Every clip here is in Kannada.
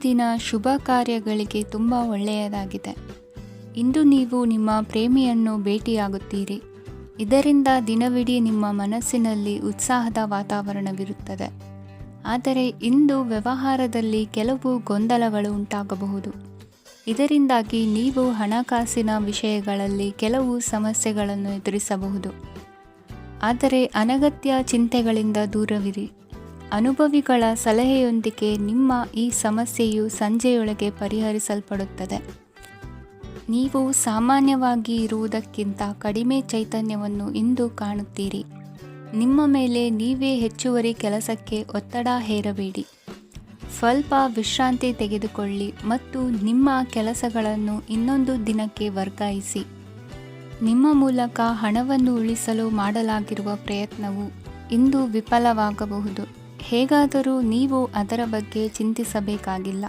ದಿನ ಶುಭ ಕಾರ್ಯಗಳಿಗೆ ತುಂಬ ಒಳ್ಳೆಯದಾಗಿದೆ. ಇಂದು ನೀವು ನಿಮ್ಮ ಪ್ರೇಮಿಯನ್ನು ಭೇಟಿಯಾಗುತ್ತೀರಿ. ಇದರಿಂದ ದಿನವಿಡೀ ನಿಮ್ಮ ಮನಸ್ಸಿನಲ್ಲಿ ಉತ್ಸಾಹದ ವಾತಾವರಣವಿರುತ್ತದೆ. ಆದರೆ ಇಂದು ವ್ಯವಹಾರದಲ್ಲಿ ಕೆಲವು ಗೊಂದಲಗಳು ಉಂಟಾಗಬಹುದು. ಇದರಿಂದಾಗಿ ನೀವು ಹಣಕಾಸಿನ ವಿಷಯಗಳಲ್ಲಿ ಕೆಲವು ಸಮಸ್ಯೆಗಳನ್ನು ಎದುರಿಸಬಹುದು. ಆದರೆ ಅನಗತ್ಯ ಚಿಂತೆಗಳಿಂದ ದೂರವಿರಿ. ಅನುಭವಿಗಳ ಸಲಹೆಯೊಂದಿಗೆ ನಿಮ್ಮ ಈ ಸಮಸ್ಯೆಯು ಸಂಜೆಯೊಳಗೆ ಪರಿಹರಿಸಲ್ಪಡುತ್ತದೆ. ನೀವು ಸಾಮಾನ್ಯವಾಗಿ ಇರುವುದಕ್ಕಿಂತ ಕಡಿಮೆ ಚೈತನ್ಯವನ್ನು ಇಂದು ಕಾಣುತ್ತೀರಿ. ನಿಮ್ಮ ಮೇಲೆ ನೀವೇ ಹೆಚ್ಚುವರಿ ಕೆಲಸಕ್ಕೆ ಒತ್ತಡ ಹೇರಬೇಡಿ. ಸ್ವಲ್ಪ ವಿಶ್ರಾಂತಿ ತೆಗೆದುಕೊಳ್ಳಿ ಮತ್ತು ನಿಮ್ಮ ಕೆಲಸಗಳನ್ನು ಇನ್ನೊಂದು ದಿನಕ್ಕೆ ವರ್ಗಾಯಿಸಿ. ನಿಮ್ಮ ಮೂಲಕ ಹಣವನ್ನು ಉಳಿಸಲು ಮಾಡಲಾಗಿರುವ ಪ್ರಯತ್ನವು ಇಂದು ವಿಫಲವಾಗಬಹುದು. ಹೇಗಾದರೂ ನೀವು ಅದರ ಬಗ್ಗೆ ಚಿಂತಿಸಬೇಕಾಗಿಲ್ಲ.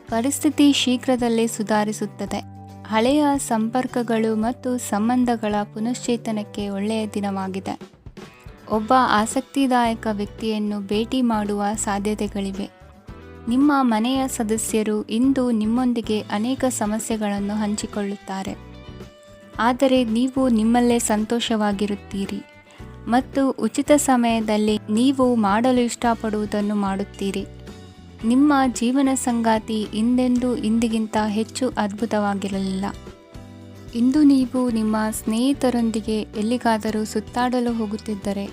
ಪರಿಸ್ಥಿತಿ ಶೀಘ್ರದಲ್ಲೇ ಸುಧಾರಿಸುತ್ತದೆ. ಹಳೆಯ ಸಂಪರ್ಕಗಳು ಮತ್ತು ಸಂಬಂಧಗಳ ಪುನಶ್ಚೇತನಕ್ಕೆ ಒಳ್ಳೆಯ ದಿನವಾಗಿದೆ. ಒಬ್ಬ ಆಸಕ್ತಿದಾಯಕ ವ್ಯಕ್ತಿಯನ್ನು ಭೇಟಿ ಮಾಡುವ ಸಾಧ್ಯತೆಗಳಿವೆ. ನಿಮ್ಮ ಮನೆಯ ಸದಸ್ಯರು ಇಂದು ನಿಮ್ಮೊಂದಿಗೆ ಅನೇಕ ಸಮಸ್ಯೆಗಳನ್ನು ಹಂಚಿಕೊಳ್ಳುತ್ತಾರೆ. ಆದರೆ ನೀವು ನಿಮ್ಮಲ್ಲೇ ಸಂತೋಷವಾಗಿರುತ್ತೀರಿ ಮತ್ತು ಉಚಿತ ಸಮಯದಲ್ಲಿ ನೀವು ಮಾಡಲು ಇಷ್ಟಪಡುವುದನ್ನು ಮಾಡುತ್ತೀರಿ. ನಿಮ್ಮ ಜೀವನ ಸಂಗಾತಿ ಇಂದಿಗಿಂತ ಹೆಚ್ಚು ಅದ್ಭುತವಾಗಿರಲಿಲ್ಲ. ಇಂದು ನೀವು ನಿಮ್ಮ ಸ್ನೇಹಿತರೊಂದಿಗೆ ಎಲ್ಲಿಗಾದರೂ ಸುತ್ತಾಡಲು ಹೋಗುತ್ತಿದ್ದರೆ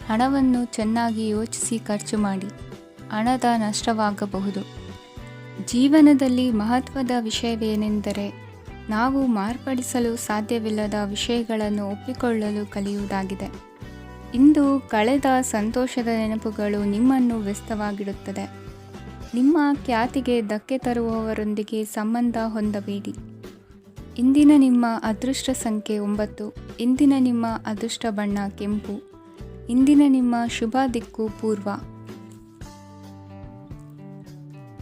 ಹಣವನ್ನು ಚೆನ್ನಾಗಿ ಯೋಚಿಸಿ ಖರ್ಚು ಮಾಡಿ. ಹಣದ ನಷ್ಟವಾಗಬಹುದು. ಜೀವನದಲ್ಲಿ ಮಹತ್ವದ ವಿಷಯವೇನೆಂದರೆ ನಾವು ಮಾರ್ಪಡಿಸಲು ಸಾಧ್ಯವಿಲ್ಲದ ವಿಷಯಗಳನ್ನು ಒಪ್ಪಿಕೊಳ್ಳಲು ಕಲಿಯುವುದಾಗಿದೆ. ಇಂದು ಕಳೆದ ಸಂತೋಷದ ನೆನಪುಗಳು ನಿಮ್ಮನ್ನು ವ್ಯಸ್ತವಾಗಿಡುತ್ತದೆ. ನಿಮ್ಮ ಖ್ಯಾತಿಗೆ ಧಕ್ಕೆ ತರುವವರೊಂದಿಗೆ ಸಂಬಂಧ ಹೊಂದಬೇಡಿ. ಇಂದಿನ ನಿಮ್ಮ ಅದೃಷ್ಟ ಸಂಖ್ಯೆ 9. ಇಂದಿನ ನಿಮ್ಮ ಅದೃಷ್ಟ ಬಣ್ಣ ಕೆಂಪು. ಇಂದಿನ ನಿಮ್ಮ ಶುಭ ದಿಕ್ಕು ಪೂರ್ವ.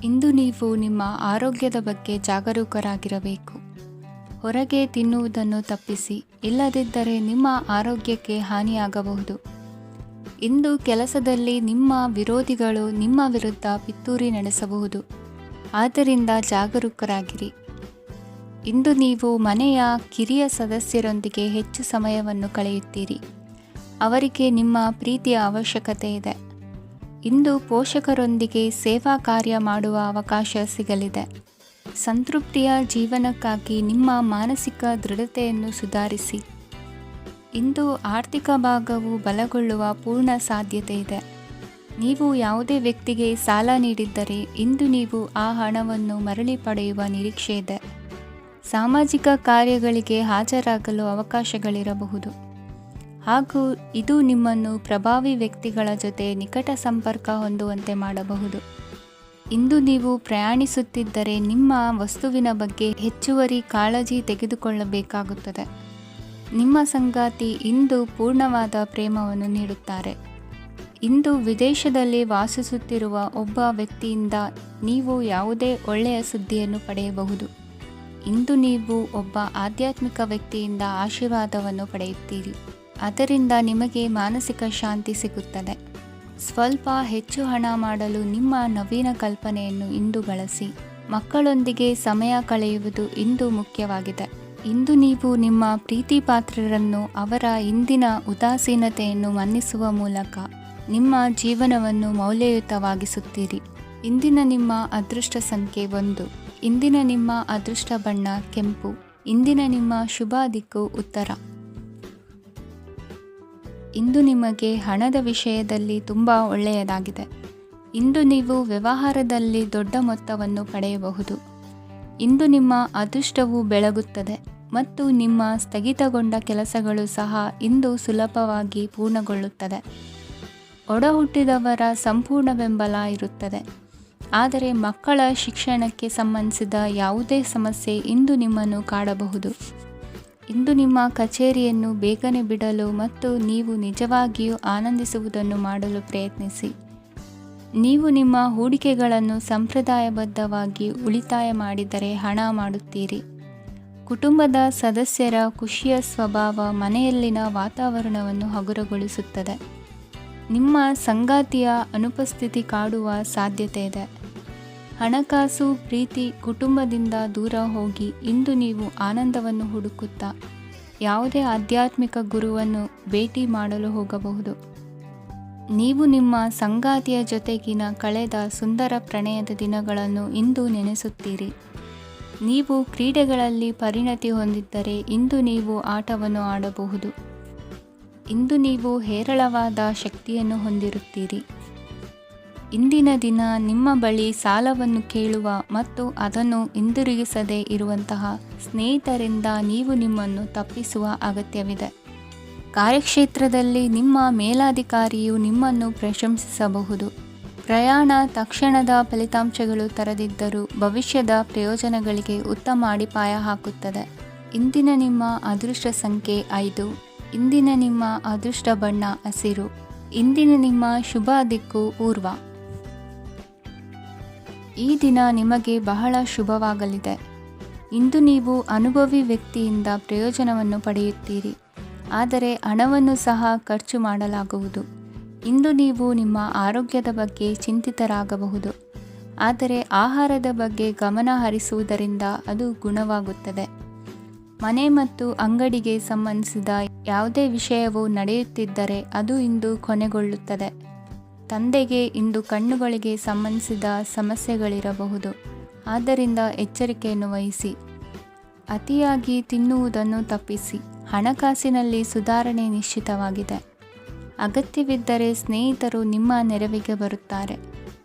ಇಂದು ನೀವು ನಿಮ್ಮ ಆರೋಗ್ಯದ ಬಗ್ಗೆ ಜಾಗರೂಕರಾಗಿರಬೇಕು. ಹೊರಗೆ ತಿನ್ನುವುದನ್ನು ತಪ್ಪಿಸಿ, ಇಲ್ಲದಿದ್ದರೆ ನಿಮ್ಮ ಆರೋಗ್ಯಕ್ಕೆ ಹಾನಿಯಾಗಬಹುದು. ಇಂದು ಕೆಲಸದಲ್ಲಿ ನಿಮ್ಮ ವಿರೋಧಿಗಳು ನಿಮ್ಮ ವಿರುದ್ಧ ಪಿತೂರಿ ನಡೆಸಬಹುದು. ಆದ್ದರಿಂದ ಜಾಗರೂಕರಾಗಿರಿ. ಇಂದು ನೀವು ಮನೆಯ ಕಿರಿಯ ಸದಸ್ಯರೊಂದಿಗೆ ಹೆಚ್ಚು ಸಮಯವನ್ನು ಕಳೆಯುತ್ತೀರಿ. ಅವರಿಗೆ ನಿಮ್ಮ ಪ್ರೀತಿಯ ಅವಶ್ಯಕತೆ ಇದೆ. ಇಂದು ಪೋಷಕರೊಂದಿಗೆ ಸೇವಾ ಕಾರ್ಯ ಮಾಡುವ ಅವಕಾಶ ಸಿಗಲಿದೆ. ಸಂತೃಪ್ತಿಯ ಜೀವನಕ್ಕಾಗಿ ನಿಮ್ಮ ಮಾನಸಿಕ ದೃಢತೆಯನ್ನು ಸುಧಾರಿಸಿ. ಇಂದು ಆರ್ಥಿಕ ಭಾಗವು ಬಲಗೊಳ್ಳುವ ಪೂರ್ಣ ಸಾಧ್ಯತೆ ಇದೆ. ನೀವು ಯಾವುದೇ ವ್ಯಕ್ತಿಗೆ ಸಾಲ ನೀಡಿದ್ದರೆ ಇಂದು ನೀವು ಆ ಹಣವನ್ನು ಮರಳಿ ಪಡೆಯುವ ನಿರೀಕ್ಷೆ ಇದೆ. ಸಾಮಾಜಿಕ ಕಾರ್ಯಗಳಿಗೆ ಹಾಜರಾಗಲು ಅವಕಾಶಗಳಿರಬಹುದು ಹಾಗೂ ಇದು ನಿಮ್ಮನ್ನು ಪ್ರಭಾವಿ ವ್ಯಕ್ತಿಗಳ ಜೊತೆ ನಿಕಟ ಸಂಪರ್ಕ ಹೊಂದುವಂತೆ ಮಾಡಬಹುದು. ಇಂದು ನೀವು ಪ್ರಯಾಣಿಸುತ್ತಿದ್ದರೆ ನಿಮ್ಮ ವಸ್ತುವಿನ ಬಗ್ಗೆ ಹೆಚ್ಚುವರಿ ಕಾಳಜಿ ತೆಗೆದುಕೊಳ್ಳಬೇಕಾಗುತ್ತದೆ. ನಿಮ್ಮ ಸಂಗಾತಿ ಇಂದು ಪೂರ್ಣವಾದ ಪ್ರೇಮವನ್ನು ನೀಡುತ್ತಾರೆ. ಇಂದು ವಿದೇಶದಲ್ಲಿ ವಾಸಿಸುತ್ತಿರುವ ಒಬ್ಬ ವ್ಯಕ್ತಿಯಿಂದ ನೀವು ಯಾವುದೇ ಒಳ್ಳೆಯ ಸುದ್ದಿಯನ್ನು ಪಡೆಯಬಹುದು. ಇಂದು ನೀವು ಒಬ್ಬ ಆಧ್ಯಾತ್ಮಿಕ ವ್ಯಕ್ತಿಯಿಂದ ಆಶೀರ್ವಾದವನ್ನು ಪಡೆಯುತ್ತೀರಿ. ಅದರಿಂದ ನಿಮಗೆ ಮಾನಸಿಕ ಶಾಂತಿ ಸಿಗುತ್ತದೆ. ಸ್ವಲ್ಪ ಹೆಚ್ಚು ಹಣ ಮಾಡಲು ನಿಮ್ಮ ನವೀನ ಕಲ್ಪನೆಯನ್ನು ಇಂದು ಬಳಸಿ. ಮಕ್ಕಳೊಂದಿಗೆ ಸಮಯ ಕಳೆಯುವುದು ಇಂದು ಮುಖ್ಯವಾಗಿದೆ. ಇಂದು ನೀವು ನಿಮ್ಮ ಪ್ರೀತಿ ಪಾತ್ರರನ್ನು ಅವರ ಇಂದಿನ ಉದಾಸೀನತೆಯನ್ನು ಮನ್ನಿಸುವ ಮೂಲಕ ನಿಮ್ಮ ಜೀವನವನ್ನು ಮೌಲ್ಯಯುತವಾಗಿಸುತ್ತೀರಿ. ಇಂದಿನ ನಿಮ್ಮ ಅದೃಷ್ಟ ಸಂಖ್ಯೆ 1. ಇಂದಿನ ನಿಮ್ಮ ಅದೃಷ್ಟ ಬಣ್ಣ ಕೆಂಪು. ಇಂದಿನ ನಿಮ್ಮ ಶುಭ ದಿಕ್ಕು ಉತ್ತರ. ಇಂದು ನಿಮಗೆ ಹಣದ ವಿಷಯದಲ್ಲಿ ತುಂಬ ಒಳ್ಳೆಯದಾಗಿದೆ. ಇಂದು ನೀವು ವ್ಯವಹಾರದಲ್ಲಿ ದೊಡ್ಡ ಮೊತ್ತವನ್ನು ಪಡೆಯಬಹುದು. ಇಂದು ನಿಮ್ಮ ಅದೃಷ್ಟವು ಬೆಳಗುತ್ತದೆ ಮತ್ತು ನಿಮ್ಮ ಸ್ಥಗಿತಗೊಂಡ ಕೆಲಸಗಳು ಸಹ ಇಂದು ಸುಲಭವಾಗಿ ಪೂರ್ಣಗೊಳ್ಳುತ್ತದೆ. ಒಡಹುಟ್ಟಿದವರ ಸಂಪೂರ್ಣ ಬೆಂಬಲ ಇರುತ್ತದೆ. ಆದರೆ ಮಕ್ಕಳ ಶಿಕ್ಷಣಕ್ಕೆ ಸಂಬಂಧಿಸಿದ ಯಾವುದೇ ಸಮಸ್ಯೆ ಇಂದು ನಿಮ್ಮನ್ನು ಕಾಡಬಹುದು. ಇಂದು ನಿಮ್ಮ ಕಚೇರಿಯನ್ನು ಬೇಗನೆ ಬಿಡಲು ಮತ್ತು ನೀವು ನಿಜವಾಗಿಯೂ ಆನಂದಿಸುವುದನ್ನು ಮಾಡಲು ಪ್ರಯತ್ನಿಸಿ. ನೀವು ನಿಮ್ಮ ಹೂಡಿಕೆಗಳನ್ನು ಸಂಪ್ರದಾಯಬದ್ಧವಾಗಿ ಉಳಿತಾಯ ಮಾಡಿದರೆ ಹಣ ಮಾಡುತ್ತೀರಿ. ಕುಟುಂಬದ ಸದಸ್ಯರ ಖುಷಿಯ ಸ್ವಭಾವ ಮನೆಯಲ್ಲಿನ ವಾತಾವರಣವನ್ನು ಹಗುರಗೊಳಿಸುತ್ತದೆ. ನಿಮ್ಮ ಸಂಗಾತಿಯ ಅನುಪಸ್ಥಿತಿ ಕಾಡುವ ಸಾಧ್ಯತೆ ಇದೆ. ಹಣಕಾಸು, ಪ್ರೀತಿ, ಕುಟುಂಬದಿಂದ ದೂರ ಹೋಗಿ ಇಂದು ನೀವು ಆನಂದವನ್ನು ಹುಡುಕುತ್ತಾ ಯಾವುದೇ ಆಧ್ಯಾತ್ಮಿಕ ಗುರುವನ್ನು ಭೇಟಿ ಮಾಡಲು ಹೋಗಬಹುದು. ನೀವು ನಿಮ್ಮ ಸಂಗಾತಿಯ ಜೊತೆಗಿನ ಕಳೆದ ಸುಂದರ ಪ್ರಣಯದ ದಿನಗಳನ್ನು ಇಂದು ನೆನೆಸುತ್ತೀರಿ. ನೀವು ಕ್ರೀಡೆಗಳಲ್ಲಿ ಪರಿಣತಿ ಹೊಂದಿದ್ದರೆ ಇಂದು ನೀವು ಆಟವನ್ನು ಆಡಬಹುದು. ಇಂದು ನೀವು ಹೇರಳವಾದ ಶಕ್ತಿಯನ್ನು ಹೊಂದಿರುತ್ತೀರಿ. ಇಂದಿನ ದಿನ ನಿಮ್ಮ ಬಳಿ ಸಾಲವನ್ನು ಕೇಳುವ ಮತ್ತು ಅದನ್ನು ಹಿಂದಿರುಗಿಸದೇ ಇರುವಂತಹ ಸ್ನೇಹಿತರಿಂದ ನೀವು ನಿಮ್ಮನ್ನು ತಪ್ಪಿಸುವ ಅಗತ್ಯವಿದೆ. ಕಾರ್ಯಕ್ಷೇತ್ರದಲ್ಲಿ ನಿಮ್ಮ ಮೇಲಾಧಿಕಾರಿಯು ನಿಮ್ಮನ್ನು ಪ್ರಶಂಸಿಸಬಹುದು. ಪ್ರಯಾಣ ತಕ್ಷಣದ ಫಲಿತಾಂಶಗಳು ತರದಿದ್ದರೂ ಭವಿಷ್ಯದ ಪ್ರಯೋಜನಗಳಿಗೆ ಉತ್ತಮ ಅಡಿಪಾಯ ಹಾಕುತ್ತದೆ. ಇಂದಿನ ನಿಮ್ಮ ಅದೃಷ್ಟ ಸಂಖ್ಯೆ 5. ಇಂದಿನ ನಿಮ್ಮ ಅದೃಷ್ಟ ಬಣ್ಣ ಹಸಿರು. ಇಂದಿನ ನಿಮ್ಮ ಶುಭ ದಿಕ್ಕು ಪೂರ್ವ. ಈ ದಿನ ನಿಮಗೆ ಬಹಳ ಶುಭವಾಗಲಿದೆ. ಇಂದು ನೀವು ಅನುಭವಿ ವ್ಯಕ್ತಿಯಿಂದ ಪ್ರಯೋಜನವನ್ನು ಪಡೆಯುತ್ತೀರಿ, ಆದರೆ ಹಣವನ್ನು ಸಹ ಖರ್ಚು ಮಾಡಲಾಗುವುದು. ಇಂದು ನೀವು ನಿಮ್ಮ ಆರೋಗ್ಯದ ಬಗ್ಗೆ ಚಿಂತಿತರಾಗಬಹುದು, ಆದರೆ ಆಹಾರದ ಬಗ್ಗೆ ಗಮನ ಹರಿಸುವುದರಿಂದ ಅದು ಗುಣವಾಗುತ್ತದೆ. ಮನೆ ಮತ್ತು ಅಂಗಡಿಗೆ ಸಂಬಂಧಿಸಿದ ಯಾವುದೇ ವಿಷಯವು ನಡೆಯುತ್ತಿದ್ದರೆ ಅದು ಇಂದು ಕೊನೆಗೊಳ್ಳುತ್ತದೆ. ತಂದೆಗೆ ಇಂದು ಕಣ್ಣುಗಳಿಗೆ ಸಂಬಂಧಿಸಿದ ಸಮಸ್ಯೆಗಳಿರಬಹುದು, ಆದ್ದರಿಂದ ಎಚ್ಚರಿಕೆಯನ್ನು ವಹಿಸಿ. ಅತಿಯಾಗಿ ತಿನ್ನುವುದನ್ನು ತಪ್ಪಿಸಿ. ಹಣಕಾಸಿನಲ್ಲಿ ಸುಧಾರಣೆ ನಿಶ್ಚಿತವಾಗಿದೆ. ಅಗತ್ಯವಿದ್ದರೆ ಸ್ನೇಹಿತರು ನಿಮ್ಮ ನೆರವಿಗೆ ಬರುತ್ತಾರೆ.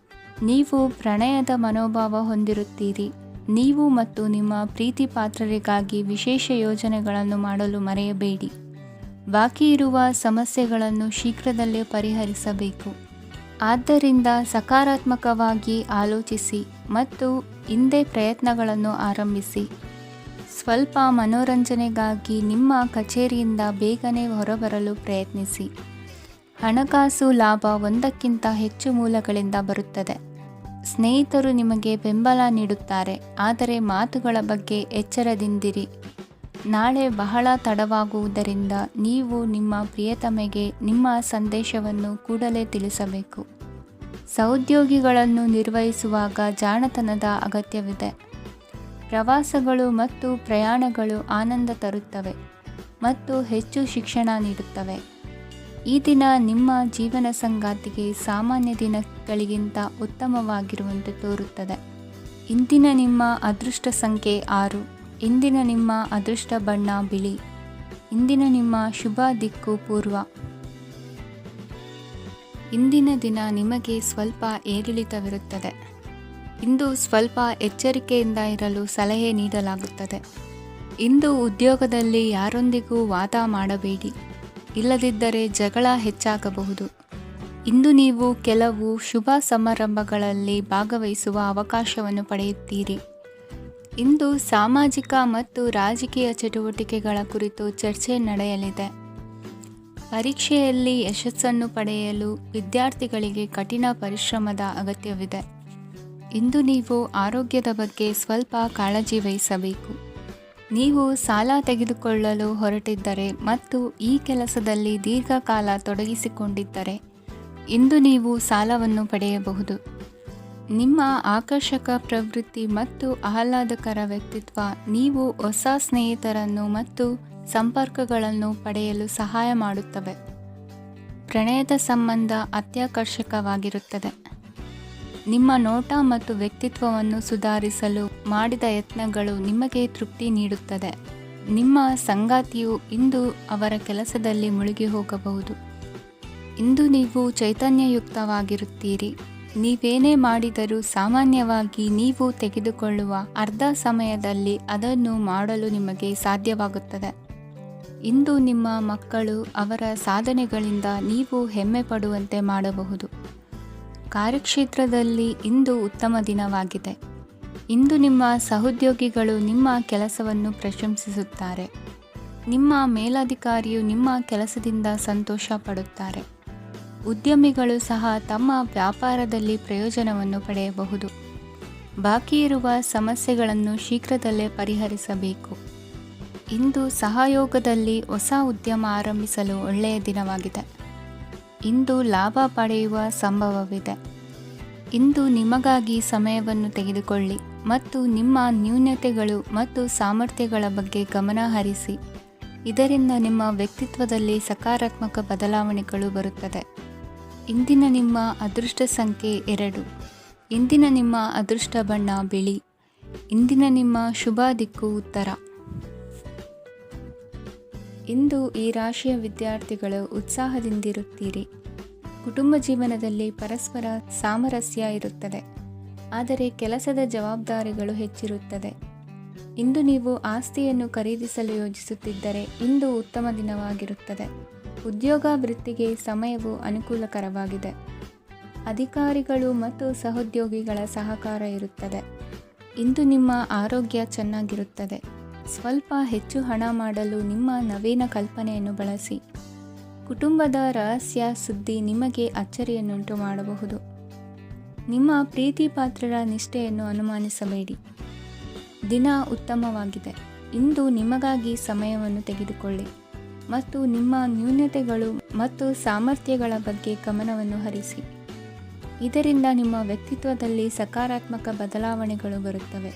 ನೀವು ಪ್ರಣಯದ ಮನೋಭಾವ ಹೊಂದಿರುತ್ತೀರಿ. ನೀವು ಮತ್ತು ನಿಮ್ಮ ಪ್ರೀತಿ ಪಾತ್ರರಿಗಾಗಿ ವಿಶೇಷ ಯೋಜನೆಗಳನ್ನು ಮಾಡಲು ಮರೆಯಬೇಡಿ. ಬಾಕಿ ಇರುವ ಸಮಸ್ಯೆಗಳನ್ನು ಶೀಘ್ರದಲ್ಲೇ ಪರಿಹರಿಸಬೇಕು. ಆದ್ದರಿಂದ ಸಕಾರಾತ್ಮಕವಾಗಿ ಆಲೋಚಿಸಿ ಮತ್ತು ಇಂದೇ ಪ್ರಯತ್ನಗಳನ್ನು ಆರಂಭಿಸಿ. ಸ್ವಲ್ಪ ಮನೋರಂಜನೆಗಾಗಿ ನಿಮ್ಮ ಕಚೇರಿಯಿಂದ ಬೇಗನೆ ಹೊರಬರಲು ಪ್ರಯತ್ನಿಸಿ. ಹಣಕಾಸು ಲಾಭ ಒಂದಕ್ಕಿಂತ ಹೆಚ್ಚು ಮೂಲಗಳಿಂದ ಬರುತ್ತದೆ. ಸ್ನೇಹಿತರು ನಿಮಗೆ ಬೆಂಬಲ ನೀಡುತ್ತಾರೆ, ಆದರೆ ಮಾತುಗಳ ಬಗ್ಗೆ ಎಚ್ಚರದಿಂದಿರಿ. ನಾಳೆ ಬಹಳ ತಡವಾಗುವುದರಿಂದ ನೀವು ನಿಮ್ಮ ಪ್ರಿಯತಮೆಗೆ ನಿಮ್ಮ ಸಂದೇಶವನ್ನು ಕೂಡಲೇ ತಿಳಿಸಬೇಕು. ಸಹೋದ್ಯೋಗಿಗಳನ್ನು ನಿರ್ವಹಿಸುವಾಗ ಜಾಣತನದ ಅಗತ್ಯವಿದೆ. ಪ್ರವಾಸಗಳು ಮತ್ತು ಪ್ರಯಾಣಗಳು ಆನಂದ ತರುತ್ತವೆ ಮತ್ತು ಹೆಚ್ಚು ಶಿಕ್ಷಣ ನೀಡುತ್ತವೆ. ಈ ದಿನ ನಿಮ್ಮ ಜೀವನ ಸಂಗಾತಿಗೆ ಸಾಮಾನ್ಯ ದಿನಗಳಿಗಿಂತ ಉತ್ತಮವಾಗಿರುವಂತೆ ತೋರುತ್ತದೆ. ಇಂದಿನ ನಿಮ್ಮ ಅದೃಷ್ಟ ಸಂಖ್ಯೆ 6. ಇಂದಿನ ನಿಮ್ಮ ಅದೃಷ್ಟ ಬಣ್ಣ ಬಿಳಿ. ಇಂದಿನ ನಿಮ್ಮ ಶುಭ ದಿಕ್ಕು ಪೂರ್ವ. ಇಂದಿನ ದಿನ ನಿಮಗೆ ಸ್ವಲ್ಪ ಏರಿಳಿತವಿರುತ್ತದೆ. ಇಂದು ಸ್ವಲ್ಪ ಎಚ್ಚರಿಕೆಯಿಂದ ಇರಲು ಸಲಹೆ ನೀಡಲಾಗುತ್ತದೆ. ಇಂದು ಉದ್ಯೋಗದಲ್ಲಿ ಯಾರೊಂದಿಗೂ ವಾದ ಮಾಡಬೇಡಿ, ಇಲ್ಲದಿದ್ದರೆ ಜಗಳ ಹೆಚ್ಚಾಗಬಹುದು. ಇಂದು ನೀವು ಕೆಲವು ಶುಭ ಸಮಾರಂಭಗಳಲ್ಲಿ ಭಾಗವಹಿಸುವ ಅವಕಾಶವನ್ನು ಪಡೆಯುತ್ತೀರಿ. ಇಂದು ಸಾಮಾಜಿಕ ಮತ್ತು ರಾಜಕೀಯ ಚಟುವಟಿಕೆಗಳ ಕುರಿತು ಚರ್ಚೆ ನಡೆಯಲಿದೆ. ಪರೀಕ್ಷೆಯಲ್ಲಿ ಯಶಸ್ಸನ್ನು ಪಡೆಯಲು ವಿದ್ಯಾರ್ಥಿಗಳಿಗೆ ಕಠಿಣ ಪರಿಶ್ರಮದ ಅಗತ್ಯವಿದೆ. ಇಂದು ನೀವು ಆರೋಗ್ಯದ ಬಗ್ಗೆ ಸ್ವಲ್ಪ ಕಾಳಜಿ ವಹಿಸಬೇಕು. ನೀವು ಸಾಲ ತೆಗೆದುಕೊಳ್ಳಲು ಹೊರಟಿದ್ದರೆ ಮತ್ತು ಈ ಕೆಲಸದಲ್ಲಿ ದೀರ್ಘಕಾಲ ತೊಡಗಿಸಿಕೊಂಡಿದ್ದರೆ ಇಂದು ನೀವು ಸಾಲವನ್ನು ಪಡೆಯಬಹುದು. ನಿಮ್ಮ ಆಕರ್ಷಕ ಪ್ರವೃತ್ತಿ ಮತ್ತು ಆಹ್ಲಾದಕರ ವ್ಯಕ್ತಿತ್ವ ನೀವು ಹೊಸ ಸ್ನೇಹಿತರನ್ನು ಮತ್ತು ಸಂಪರ್ಕಗಳನ್ನು ಪಡೆಯಲು ಸಹಾಯ ಮಾಡುತ್ತವೆ. ಪ್ರಣಯದ ಸಂಬಂಧ ಅತ್ಯಾಕರ್ಷಕವಾಗಿರುತ್ತದೆ. ನಿಮ್ಮ ನೋಟ ಮತ್ತು ವ್ಯಕ್ತಿತ್ವವನ್ನು ಸುಧಾರಿಸಲು ಮಾಡಿದ ಯತ್ನಗಳು ನಿಮಗೆ ತೃಪ್ತಿ ನೀಡುತ್ತದೆ. ನಿಮ್ಮ ಸಂಗಾತಿಯು ಇಂದು ಅವರ ಕೆಲಸದಲ್ಲಿ ಮುಳುಗಿ ಹೋಗಬಹುದು. ಇಂದು ನೀವು ಚೈತನ್ಯಯುಕ್ತವಾಗಿರುತ್ತೀರಿ. ನೀವೇನೇ ಮಾಡಿದರೂ ಸಾಮಾನ್ಯವಾಗಿ ನೀವು ತೆಗೆದುಕೊಳ್ಳುವ ಅರ್ಧ ಸಮಯದಲ್ಲಿ ಅದನ್ನು ಮಾಡಲು ನಿಮಗೆ ಸಾಧ್ಯವಾಗುತ್ತದೆ. ಇಂದು ನಿಮ್ಮ ಮಕ್ಕಳು ಅವರ ಸಾಧನೆಗಳಿಂದ ನೀವು ಹೆಮ್ಮೆ ಪಡುವಂತೆ ಮಾಡಬಹುದು. ಕಾರ್ಯಕ್ಷೇತ್ರದಲ್ಲಿ ಇಂದು ಉತ್ತಮ ದಿನವಾಗಿದೆ. ಇಂದು ನಿಮ್ಮ ಸಹೋದ್ಯೋಗಿಗಳು ನಿಮ್ಮ ಕೆಲಸವನ್ನು ಪ್ರಶಂಸಿಸುತ್ತಾರೆ. ನಿಮ್ಮ ಮೇಲಧಿಕಾರಿಯು ನಿಮ್ಮ ಕೆಲಸದಿಂದ ಸಂತೋಷ ಪಡುತ್ತಾರೆ. ಉದ್ಯಮಿಗಳು ಸಹ ತಮ್ಮ ವ್ಯಾಪಾರದಲ್ಲಿ ಪ್ರಯೋಜನವನ್ನು ಪಡೆಯಬಹುದು. ಬಾಕಿ ಇರುವ ಸಮಸ್ಯೆಗಳನ್ನು ಶೀಘ್ರದಲ್ಲೇ ಪರಿಹರಿಸಬೇಕು. ಇಂದು ಸಹಯೋಗದಲ್ಲಿ ಹೊಸ ಉದ್ಯಮ ಆರಂಭಿಸಲು ಒಳ್ಳೆಯ ದಿನವಾಗಿದೆ. ಇಂದು ಲಾಭ ಪಡೆಯುವ ಸಂಭವವಿದೆ. ಇಂದು ನಿಮಗಾಗಿ ಸಮಯವನ್ನು ತೆಗೆದುಕೊಳ್ಳಿ ಮತ್ತು ನಿಮ್ಮ ನ್ಯೂನತೆಗಳು ಮತ್ತು ಸಾಮರ್ಥ್ಯಗಳ ಬಗ್ಗೆ ಗಮನ ಹರಿಸಿ. ಇದರಿಂದ ನಿಮ್ಮ ವ್ಯಕ್ತಿತ್ವದಲ್ಲಿ ಸಕಾರಾತ್ಮಕ ಬದಲಾವಣೆಗಳು ಬರುತ್ತದೆ. ಇಂದಿನ ನಿಮ್ಮ ಅದೃಷ್ಟ ಸಂಖ್ಯೆ 2. ಇಂದಿನ ನಿಮ್ಮ ಅದೃಷ್ಟ ಬಣ್ಣ ಬಿಳಿ. ಇಂದಿನ ನಿಮ್ಮ ಶುಭ ದಿಕ್ಕು ಉತ್ತರ. ಇಂದು ಈ ರಾಶಿಯ ವಿದ್ಯಾರ್ಥಿಗಳು ಉತ್ಸಾಹದಿಂದಿರುತ್ತೀರಿ. ಕುಟುಂಬ ಜೀವನದಲ್ಲಿ ಪರಸ್ಪರ ಸಾಮರಸ್ಯ ಇರುತ್ತದೆ, ಆದರೆ ಕೆಲಸದ ಜವಾಬ್ದಾರಿಗಳು ಹೆಚ್ಚಿರುತ್ತದೆ. ಇಂದು ನೀವು ಆಸ್ತಿಯನ್ನು ಖರೀದಿಸಲು ಯೋಜಿಸುತ್ತಿದ್ದರೆ ಇಂದು ಉತ್ತಮ ದಿನವಾಗಿರುತ್ತದೆ. ಉದ್ಯೋಗ ವೃತ್ತಿಗೆ ಸಮಯವು ಅನುಕೂಲಕರವಾಗಿದೆ. ಅಧಿಕಾರಿಗಳು ಮತ್ತು ಸಹೋದ್ಯೋಗಿಗಳ ಸಹಕಾರ ಇರುತ್ತದೆ. ಇಂದು ನಿಮ್ಮ ಆರೋಗ್ಯ ಚೆನ್ನಾಗಿರುತ್ತದೆ. ಸ್ವಲ್ಪ ಹೆಚ್ಚು ಹಣ ಮಾಡಲು ನಿಮ್ಮ ನವೀನ ಕಲ್ಪನೆಯನ್ನು ಬಳಸಿ. ಕುಟುಂಬದ ರಹಸ್ಯ ಸುದ್ದಿ ನಿಮಗೆ ಅಚ್ಚರಿಯನ್ನುಂಟು ಮಾಡಬಹುದು. ನಿಮ್ಮ ಪ್ರೀತಿ ಪಾತ್ರರ ನಿಷ್ಠೆಯನ್ನು ಅನುಮಾನಿಸಬೇಡಿ. ದಿನ ಉತ್ತಮವಾಗಿದೆ. ಇಂದು ನಿಮಗಾಗಿ ಸಮಯವನ್ನು ತೆಗೆದುಕೊಳ್ಳಿ ಮತ್ತು ನಿಮ್ಮ ನ್ಯೂನತೆಗಳು ಮತ್ತು ಸಾಮರ್ಥ್ಯಗಳ ಬಗ್ಗೆ ಗಮನವನ್ನು ಹರಿಸಿ. ಇದರಿಂದ ನಿಮ್ಮ ವ್ಯಕ್ತಿತ್ವದಲ್ಲಿ ಸಕಾರಾತ್ಮಕ ಬದಲಾವಣೆಗಳು ಬರುತ್ತವೆ.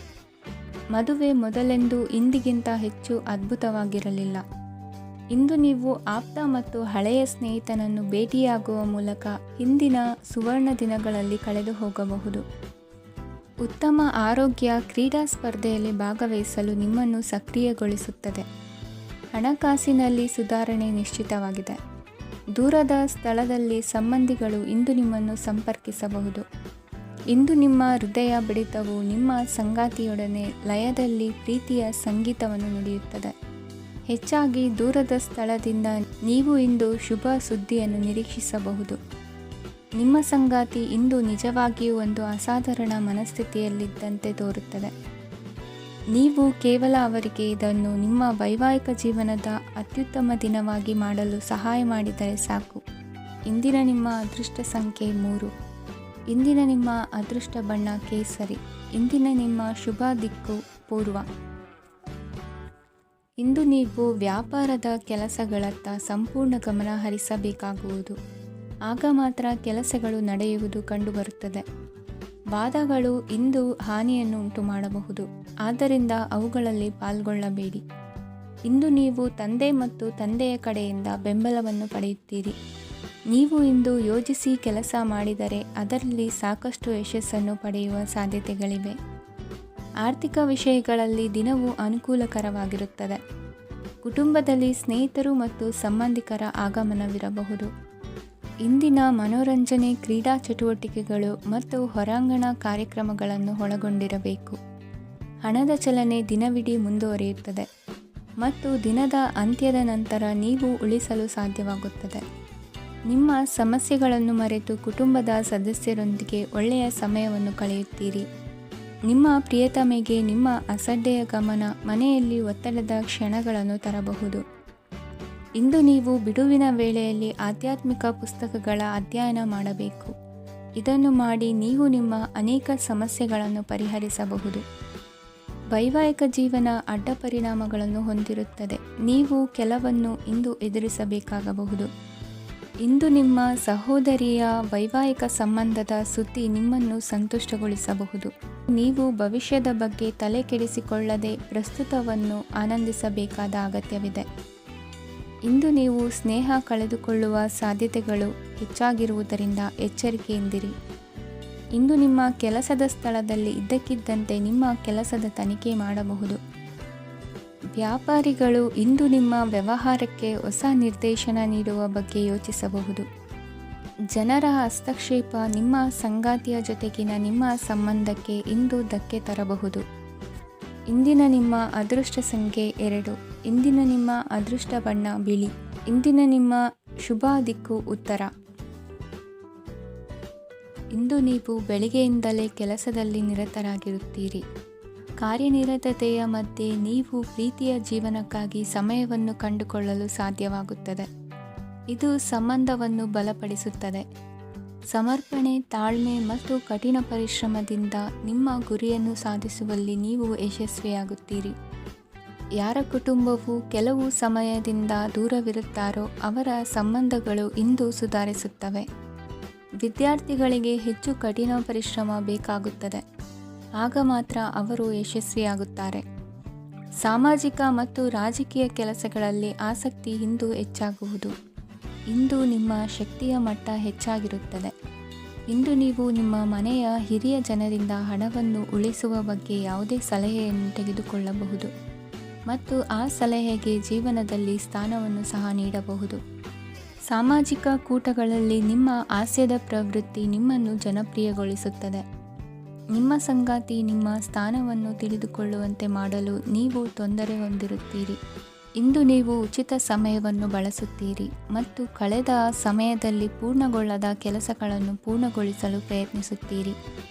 ಮದುವೆ ಮೊದಲೆಂದೂ ಇಂದಿಗಿಂತ ಹೆಚ್ಚು ಅದ್ಭುತವಾಗಿರಲಿಲ್ಲ. ಇಂದು ನೀವು ಆಪ್ತ ಮತ್ತು ಹಳೆಯ ಸ್ನೇಹಿತನನ್ನು ಭೇಟಿಯಾಗುವ ಮೂಲಕ ಹಿಂದಿನ ಸುವರ್ಣ ದಿನಗಳಲ್ಲಿ ಕಳೆದು ಹೋಗಬಹುದು. ಉತ್ತಮ ಆರೋಗ್ಯ ಕ್ರೀಡಾ ಸ್ಪರ್ಧೆಯಲ್ಲಿ ಭಾಗವಹಿಸಲು ನಿಮ್ಮನ್ನು ಸಕ್ರಿಯಗೊಳಿಸುತ್ತದೆ. ಹಣಕಾಸಿನಲ್ಲಿ ಸುಧಾರಣೆ ನಿಶ್ಚಿತವಾಗಿದೆ. ದೂರದ ಸ್ಥಳದಲ್ಲಿ ಸಂಬಂಧಿಗಳು ಇಂದು ನಿಮ್ಮನ್ನು ಸಂಪರ್ಕಿಸಬಹುದು. ಇಂದು ನಿಮ್ಮ ಹೃದಯ ಬಡಿತವು ನಿಮ್ಮ ಸಂಗಾತಿಯೊಡನೆ ಲಯದಲ್ಲಿ ಪ್ರೀತಿಯ ಸಂಗೀತವನ್ನು ನುಡಿಯುತ್ತದೆ. ಹೆಚ್ಚಾಗಿ ದೂರದ ಸ್ಥಳದಿಂದ ನೀವು ಇಂದು ಶುಭ ಸುದ್ದಿಯನ್ನು ನಿರೀಕ್ಷಿಸಬಹುದು. ನಿಮ್ಮ ಸಂಗಾತಿ ಇಂದು ನಿಜವಾಗಿಯೂ ಒಂದು ಅಸಾಧಾರಣ ಮನಸ್ಥಿತಿಯಲ್ಲಿದ್ದಂತೆ ತೋರುತ್ತದೆ. ನೀವು ಕೇವಲ ಅವರಿಗೆ ಇದನ್ನು ನಿಮ್ಮ ವೈವಾಹಿಕ ಜೀವನದ ಅತ್ಯುತ್ತಮ ದಿನವಾಗಿ ಮಾಡಲು ಸಹಾಯ ಮಾಡಿದರೆ ಸಾಕು. ಇಂದಿನ ನಿಮ್ಮ ಅದೃಷ್ಟ ಸಂಖ್ಯೆ 3. ಇಂದಿನ ನಿಮ್ಮ ಅದೃಷ್ಟ ಬಣ್ಣ ಕೇಸರಿ. ಇಂದಿನ ನಿಮ್ಮ ಶುಭ ದಿಕ್ಕು ಪೂರ್ವ. ಇಂದು ನೀವು ವ್ಯಾಪಾರದ ಕೆಲಸಗಳತ್ತ ಸಂಪೂರ್ಣ ಗಮನ ಹರಿಸಬೇಕಾಗುವುದು. ಆಗ ಮಾತ್ರ ಕೆಲಸಗಳು ನಡೆಯುವುದು ಕಂಡುಬರುತ್ತದೆ. ವಾದಗಳು ಇಂದು ಹಾನಿಯನ್ನು ಉಂಟು ಮಾಡಬಹುದು, ಆದ್ದರಿಂದ ಅವುಗಳಲ್ಲಿ ಪಾಲ್ಗೊಳ್ಳಬೇಡಿ. ಇಂದು ನೀವು ತಂದೆ ಮತ್ತು ತಂದೆಯ ಕಡೆಯಿಂದ ಬೆಂಬಲವನ್ನು ಪಡೆಯುತ್ತೀರಿ. ನೀವು ಇಂದು ಯೋಜಿಸಿ ಕೆಲಸ ಮಾಡಿದರೆ ಅದರಲ್ಲಿ ಸಾಕಷ್ಟು ಯಶಸ್ಸನ್ನು ಪಡೆಯುವ ಸಾಧ್ಯತೆಗಳಿವೆ. ಆರ್ಥಿಕ ವಿಷಯಗಳಲ್ಲಿ ದಿನವು ಅನುಕೂಲಕರವಾಗಿರುತ್ತದೆ. ಕುಟುಂಬದಲ್ಲಿ ಸ್ನೇಹಿತರು ಮತ್ತು ಸಂಬಂಧಿಕರ ಆಗಮನವಿರಬಹುದು. ಇಂದಿನ ಮನೋರಂಜನೆ ಕ್ರೀಡಾ ಚಟುವಟಿಕೆಗಳು ಮತ್ತು ಹೊರಾಂಗಣ ಕಾರ್ಯಕ್ರಮಗಳನ್ನು ಒಳಗೊಂಡಿರಬೇಕು. ಹಣದ ಚಲನೆ ದಿನವಿಡೀ ಮುಂದುವರಿಯುತ್ತದೆ ಮತ್ತು ದಿನದ ಅಂತ್ಯದ ನಂತರ ನೀವು ಉಳಿಸಲು ಸಾಧ್ಯವಾಗುತ್ತದೆ. ನಿಮ್ಮ ಸಮಸ್ಯೆಗಳನ್ನು ಮರೆತು ಕುಟುಂಬದ ಸದಸ್ಯರೊಂದಿಗೆ ಒಳ್ಳೆಯ ಸಮಯವನ್ನು ಕಳೆಯುತ್ತೀರಿ. ನಿಮ್ಮ ಪ್ರಿಯತಮೆಗೆ ನಿಮ್ಮ ಅಸಡ್ಡೆಯ ಗಮನ ಮನೆಯಲ್ಲಿ ಒತ್ತಡದ ಕ್ಷಣಗಳನ್ನು ತರಬಹುದು. ಇಂದು ನೀವು ಬಿಡುವಿನ ವೇಳೆಯಲ್ಲಿ ಆಧ್ಯಾತ್ಮಿಕ ಪುಸ್ತಕಗಳ ಅಧ್ಯಯನ ಮಾಡಬೇಕು. ಇದನ್ನು ಮಾಡಿ ನೀವು ನಿಮ್ಮ ಅನೇಕ ಸಮಸ್ಯೆಗಳನ್ನು ಪರಿಹರಿಸಬಹುದು. ವೈವಾಹಿಕ ಜೀವನ ಅಡ್ಡ ಪರಿಣಾಮಗಳನ್ನು ಹೊಂದಿರುತ್ತದೆ. ನೀವು ಕೆಲವನ್ನು ಇಂದು ಎದುರಿಸಬೇಕಾಗಬಹುದು. ಇಂದು ನಿಮ್ಮ ಸಹೋದರಿಯ ವೈವಾಹಿಕ ಸಂಬಂಧದ ಸುದ್ದಿ ನಿಮ್ಮನ್ನು ಸಂತುಷ್ಟಗೊಳಿಸಬಹುದು. ನೀವು ಭವಿಷ್ಯದ ಬಗ್ಗೆ ತಲೆ ಕೆಡಿಸಿಕೊಳ್ಳದೆ ಪ್ರಸ್ತುತವನ್ನು ಆನಂದಿಸಬೇಕಾದ ಅಗತ್ಯವಿದೆ. ಇಂದು ನೀವು ಸ್ನೇಹ ಕಳೆದುಕೊಳ್ಳುವ ಸಾಧ್ಯತೆಗಳು ಹೆಚ್ಚಾಗಿರುವುದರಿಂದ ಎಚ್ಚರಿಕೆಯಿಂದಿರಿ. ಇಂದು ನಿಮ್ಮ ಕೆಲಸದ ಸ್ಥಳದಲ್ಲಿ ಇದ್ದಕ್ಕಿದ್ದಂತೆ ನಿಮ್ಮ ಕೆಲಸದ ತನಿಖೆ ಮಾಡಬಹುದು. ವ್ಯಾಪಾರಿಗಳು ಇಂದು ನಿಮ್ಮ ವ್ಯವಹಾರಕ್ಕೆ ಹೊಸ ನಿರ್ದೇಶನ ನೀಡುವ ಬಗ್ಗೆ ಯೋಚಿಸಬಹುದು. ಜನರ ಹಸ್ತಕ್ಷೇಪ ನಿಮ್ಮ ಸಂಗಾತಿಯ ಜೊತೆಗಿನ ನಿಮ್ಮ ಸಂಬಂಧಕ್ಕೆ ಇಂದು ಧಕ್ಕೆ ತರಬಹುದು. ಇಂದಿನ ನಿಮ್ಮ ಅದೃಷ್ಟ ಸಂಖ್ಯೆ 2. ಇಂದಿನ ನಿಮ್ಮ ಅದೃಷ್ಟ ಬಣ್ಣ ಬಿಳಿ. ಇಂದಿನ ನಿಮ್ಮ ಶುಭ ದಿಕ್ಕು ಉತ್ತರ. ಇಂದು ನೀವು ಬೆಳಿಗ್ಗೆಯಿಂದಲೇ ಕೆಲಸದಲ್ಲಿ ನಿರತರಾಗಿರುತ್ತೀರಿ. ಕಾರ್ಯನಿರತತೆಯ ಮಧ್ಯೆ ನೀವು ಪ್ರೀತಿಯ ಜೀವನಕ್ಕಾಗಿ ಸಮಯವನ್ನು ಕಂಡುಕೊಳ್ಳಲು ಸಾಧ್ಯವಾಗುತ್ತದೆ. ಇದು ಸಂಬಂಧವನ್ನು ಬಲಪಡಿಸುತ್ತದೆ. ಸಮರ್ಪಣೆ, ತಾಳ್ಮೆ ಮತ್ತು ಕಠಿಣ ಪರಿಶ್ರಮದಿಂದ ನಿಮ್ಮ ಗುರಿಯನ್ನು ಸಾಧಿಸುವಲ್ಲಿ ನೀವು ಯಶಸ್ವಿಯಾಗುತ್ತೀರಿ. ಯಾರ ಕುಟುಂಬವು ಕೆಲವು ಸಮಯದಿಂದ ದೂರವಿರುತ್ತಾರೋ ಅವರ ಸಂಬಂಧಗಳು ಇಂದು ಸುಧಾರಿಸುತ್ತವೆ. ವಿದ್ಯಾರ್ಥಿಗಳಿಗೆ ಹೆಚ್ಚು ಕಠಿಣ ಪರಿಶ್ರಮ ಬೇಕಾಗುತ್ತದೆ. ಆಗ ಮಾತ್ರ ಅವರು ಯಶಸ್ವಿಯಾಗುತ್ತಾರೆ. ಸಾಮಾಜಿಕ ಮತ್ತು ರಾಜಕೀಯ ಕೆಲಸಗಳಲ್ಲಿ ಆಸಕ್ತಿ ಇಂದು ಹೆಚ್ಚಾಗುವುದು. ಇಂದು ನಿಮ್ಮ ಶಕ್ತಿಯ ಮಟ್ಟ ಹೆಚ್ಚಾಗಿರುತ್ತದೆ. ಇಂದು ನೀವು ನಿಮ್ಮ ಮನೆಯ ಹಿರಿಯ ಜನರಿಂದ ಹಣವನ್ನು ಉಳಿಸುವ ಬಗ್ಗೆ ಯಾವುದೇ ಸಲಹೆಯನ್ನು ತೆಗೆದುಕೊಳ್ಳಬಹುದು ಮತ್ತು ಆ ಸಲಹೆಗೆ ಜೀವನದಲ್ಲಿ ಸ್ಥಾನವನ್ನು ಸಹ ನೀಡಬಹುದು. ಸಾಮಾಜಿಕ ಕೂಟಗಳಲ್ಲಿ ನಿಮ್ಮ ಹಾಸ್ಯದ ಪ್ರವೃತ್ತಿ ನಿಮ್ಮನ್ನು ಜನಪ್ರಿಯಗೊಳಿಸುತ್ತದೆ. ನಿಮ್ಮ ಸಂಗಾತಿ ನಿಮ್ಮ ಸ್ಥಾನವನ್ನು ತಿಳಿದುಕೊಳ್ಳುವಂತೆ ಮಾಡಲು ನೀವು ತೊಂದರೆ ಹೊಂದಿರುತ್ತೀರಿ. ಇಂದು ನೀವು ಉಚಿತ ಸಮಯವನ್ನು ಬಳಸುತ್ತೀರಿ ಮತ್ತು ಕಳೆದ ಸಮಯದಲ್ಲಿ ಪೂರ್ಣಗೊಳ್ಳದ ಕೆಲಸಗಳನ್ನು ಪೂರ್ಣಗೊಳಿಸಲು ಪ್ರಯತ್ನಿಸುತ್ತೀರಿ.